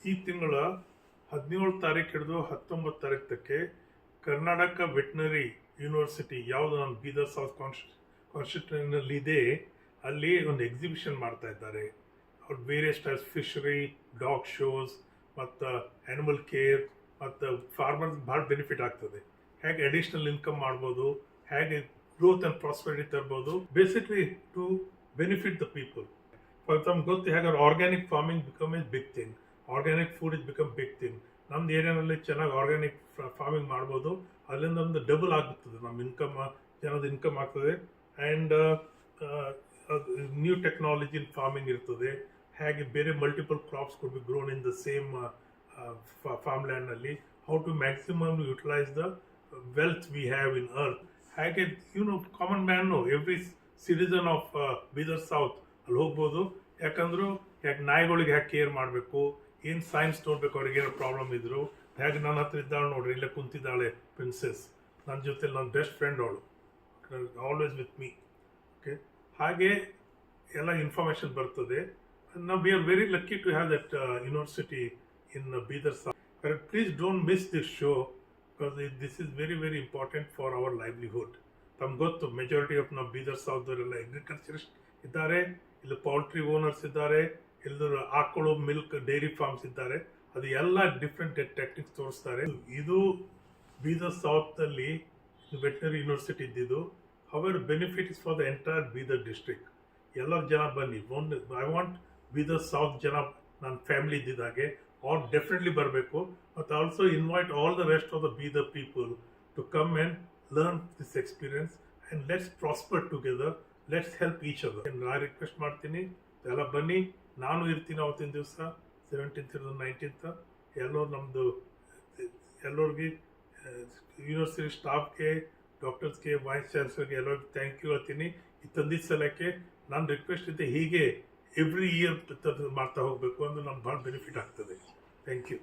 ಈ ತಿಂಗಳ 17 ತಾರೀಕು ಹಿಡಿದು 19 ತಾರೀಕು ತಕ್ಕೆ ಕರ್ನಾಟಕ ವೆಟನರಿ ಯೂನಿವರ್ಸಿಟಿ ಯಾವುದು ನಮ್ಮ ಬೀದರ್ ಸೌತ್ ಕಾನ್ಸ್ಟಿಟ್ಯೂನ್ಸಿನಲ್ಲಿ ಇದೆ, ಅಲ್ಲಿ ಒಂದು ಎಕ್ಸಿಬಿಷನ್ ಮಾಡ್ತಾ ಇದ್ದಾರೆ. ಅವ್ರು various types fishery, dog shows ಮತ್ತು ಆ್ಯನಿಮಲ್ ಕೇರ್ ಮತ್ತು ಫಾರ್ಮರ್ಸ್ ಭಾಳ ಬೆನಿಫಿಟ್ ಆಗ್ತದೆ. ಹೇಗೆ ಅಡಿಷ್ನಲ್ ಇನ್ಕಮ್ ಮಾಡ್ಬೋದು, ಹೇಗೆ ಗ್ರೋತ್ ಆ್ಯಂಡ್ ಪ್ರಾಸ್ಪರಿಟಿ ತರ್ಬೋದು, basically to benefit the people. For example ಗೊತ್ತು, ಹೇಗೆ organic farming become a big thing, organic food is become big thing. ನಮ್ದು ಏರಿಯಾನಲ್ಲಿ ಚೆನ್ನಾಗಿ ಆರ್ಗ್ಯಾನಿಕ್ ಫಾರ್ಮಿಂಗ್ ಮಾಡ್ಬೋದು, ಅಲ್ಲಿಂದ ಒಂದು ಡಬಲ್ ಆಗುತ್ತದೆ ನಮ್ಮ ಇನ್ಕಮ್, ಜನದ ಇನ್ಕಮ್ ಆಗ್ತದೆ. And new technology in farming ಇರ್ತದೆ. ಹೇಗೆ ಬೇರೆ multiple crops could be grown in the same farm ಲ್ಯಾಂಡ್ನಲ್ಲಿ. How to maximum utilise the wealth we have in earth. ಹಾಗೆ common man, every citizen of Bidar South ಅಲ್ಲಿ ಹೋಗ್ಬೋದು. ಯಾಕಂದ್ರೆ ನಾಯಿಗಳಿಗೆ ಹೇಗೆ ಕೇರ್ ಮಾಡಬೇಕು, ಏನು ಸೈನ್ಸ್ ನೋಡ್ಬೇಕು, ಅವ್ರಿಗೆ ಏನೋ ಪ್ರಾಬ್ಲಮ್ ಇದ್ರು. ಹೇಗೆ ನನ್ನ ಹತ್ರ ಇದ್ದಾಳೆ ನೋಡ್ರಿ, ಇಲ್ಲೇ ಕುಂತಿದ್ದಾಳೆ ಪ್ರಿನ್ಸೆಸ್, ನನ್ನ ಜೊತೆ ನನ್ನ ಬೆಸ್ಟ್ ಫ್ರೆಂಡ್ ಅವಳು, ಆಲ್ವೇಸ್ ವಿತ್ ಮೀ. ಓಕೆ, ಹಾಗೆ ಎಲ್ಲ ಇನ್ಫಾರ್ಮೇಶನ್ ಬರ್ತದೆ. ನಾವು we are very lucky to have that university in Bidar south. Please don't miss this show, because this is very very important for our livelihood. ತಮ್ಗೆ ಗೊತ್ತು, majority of ನಾವು Bidar ಸೌತ್ದವರೆಲ್ಲ agriculturist ಇದ್ದಾರೆ, ಇಲ್ಲಿ poultry owners ಇದ್ದಾರೆ, ಎಲ್ಲರೂ ಆಕಳು ಮಿಲ್ಕ್ ಡೈರಿ ಫಾರ್ಮ್ಸ್ ಇದ್ದಾರೆ. ಅದು ಎಲ್ಲ ಡಿಫ್ರೆಂಟ್ ಟೆಕ್ನಿಕ್ಸ್ ತೋರಿಸ್ತಾರೆ. ಇದು ಬೀದರ್ ಸೌತ್ನಲ್ಲಿ ವೆಟನರಿ ಯೂನಿವರ್ಸಿಟಿ ಇದ್ದಿದ್ದು. Hour benefit is for the entire Bidar district. ಎಲ್ಲರ ಜನ ಬನ್ನಿ. ಐ ವಾಂಟ್ ಬೀದರ್ ಸೌತ್ ಜನ, ನನ್ನ ಫ್ಯಾಮಿಲಿ ಇದ್ದಿದ್ದಾಗೆ ಅವ್ರು ಡೆಫಿನೆಟ್ಲಿ ಬರಬೇಕು. ಮತ್ತು also invite all the rest of the Bidar people to come and learn this experience and let's prosper together, let's help each other. ನಾನು request ಮಾಡ್ತೀನಿ, ಎಲ್ಲ ಬನ್ನಿ. ನಾನು ಇರ್ತೀನಿ ಅವತ್ತಿನ ದಿವಸ 17th to 19th. ಎಲ್ಲರೂ ನಮ್ಮದು ಎಲ್ಲರಿಗೆ, ಯೂನಿವರ್ಸಿಟಿ ಸ್ಟಾಫ್ಗೆ, ಡಾಕ್ಟರ್ಸ್ಗೆ, ವೈಸ್ ಚಾನ್ಸಲರ್ಗೆ ಎಲ್ಲರಿಗೂ ಥ್ಯಾಂಕ್ ಯು ಹೇಳ್ತೀನಿ. ಈ ತಂದಿದ್ದ ಸಲಕ್ಕೆ ನನ್ನ ರಿಕ್ವೆಸ್ಟ್ ಇದೆ, ಹೀಗೆ ಎವ್ರಿ ಇಯರ್ ಮಾಡ್ತಾ ಹೋಗಬೇಕು ಅಂದ್ರೆ ನಮ್ಗೆ ಭಾಳ ಬೆನಿಫಿಟ್ ಆಗ್ತದೆ. Thank you.